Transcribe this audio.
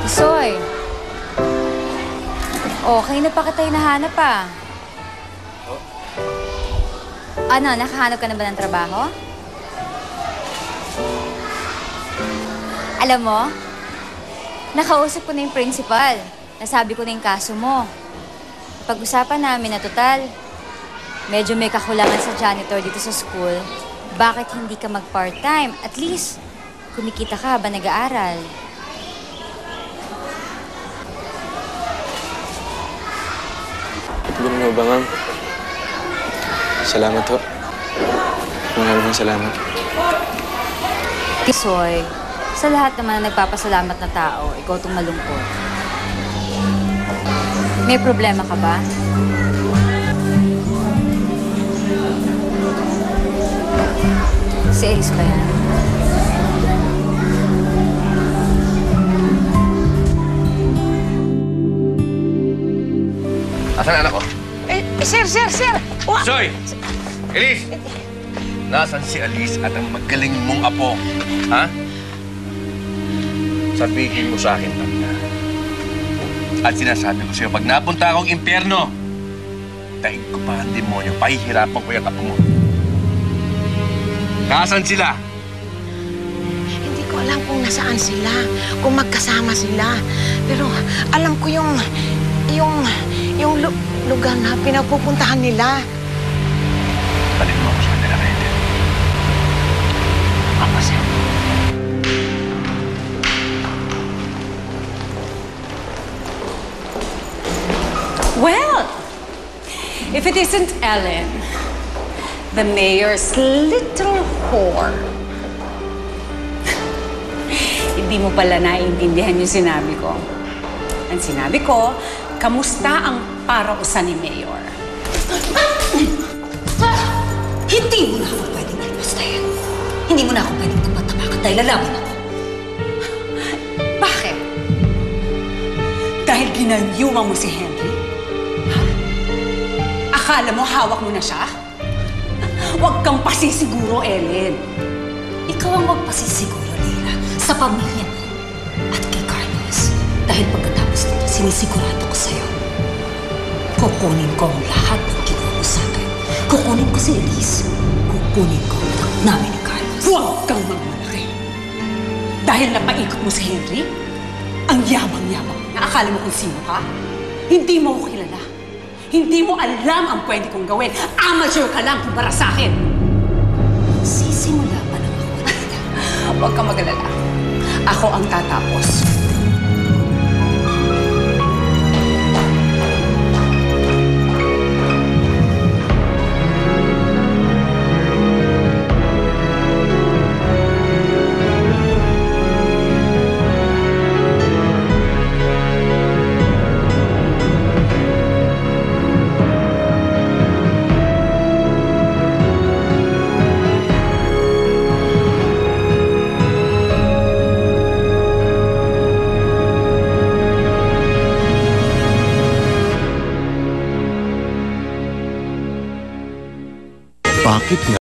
Isoy. Okay na pa kita hinahanap pa. Ano, nakahanap ka na ba ng trabaho? Alam mo, nakausap ko na yung principal. Nasabi ko na yung kaso mo. Pag-usapan namin na total, medyo may kakulangan sa janitor dito sa school. Bakit hindi ka mag-part-time? At least, kumikita ka ba nag-aaral? Ganun ba, ma'am? Salamat ho. Maraming salamat. Isoy, sa lahat naman na nagpapasalamat na tao, ikaw itong malungkot. May problema ka ba? Si Elise ba yan? Asan anak ko? Sir! Soy! Elise! Nasaan si Alice at ang magaling mong apo? Ha? Sabihin mo sa akin, Tanda. At sinasabi ko sa'yo, pag napunta akong impyerno, daig ko pa ang demonyo, pahihirapan ko yung apo mo. Nasaan sila? Hindi ko alam kung nasaan sila, kung magkasama sila. Pero alam ko yung lugar na pinapupuntahan nila. Talin mo ako sa kanila, Raiden. Papa, sir. Well, if it isn't Ellen, the mayor's little whore. Hindi mo pala naiintindihan yung sinabi ko. Ang sinabi ko, kamusta ang parausan ni Mayor? Hindi mo na ako pwedeng alpastayan. Hindi mo na ako pwedeng tapat-tapakan dahil lalaban ako. Bakit? Dahil ginanyuman mo si Henry? Ha? Akala mo hawak mo na siya? Huwag kang pasisiguro, Ellen. Ikaw ang magpasisiguro, Leila, sa pamilya mo at kay Carlos. Dahil pagkatapos nito, sinisigurado ko sa'yo. Kukunin ko ang lahat ng ginawa mo sa akin. Kukunin ko si Elise. Kukunin ko ang anak namin ni Carlos. Huwag kang magmalaki. Dahil napaikot mo si Henry, ang yabang-yabang na akala mo kung sino ka. Hindi mo ako kilala. Hindi mo alam ang pwede kong gawin. Amateur ka lang kumpara sa akin. Sisimula pa lang ako, Leila. Huwag kang mag-alala. Ako ang tatapos. Bakit nga?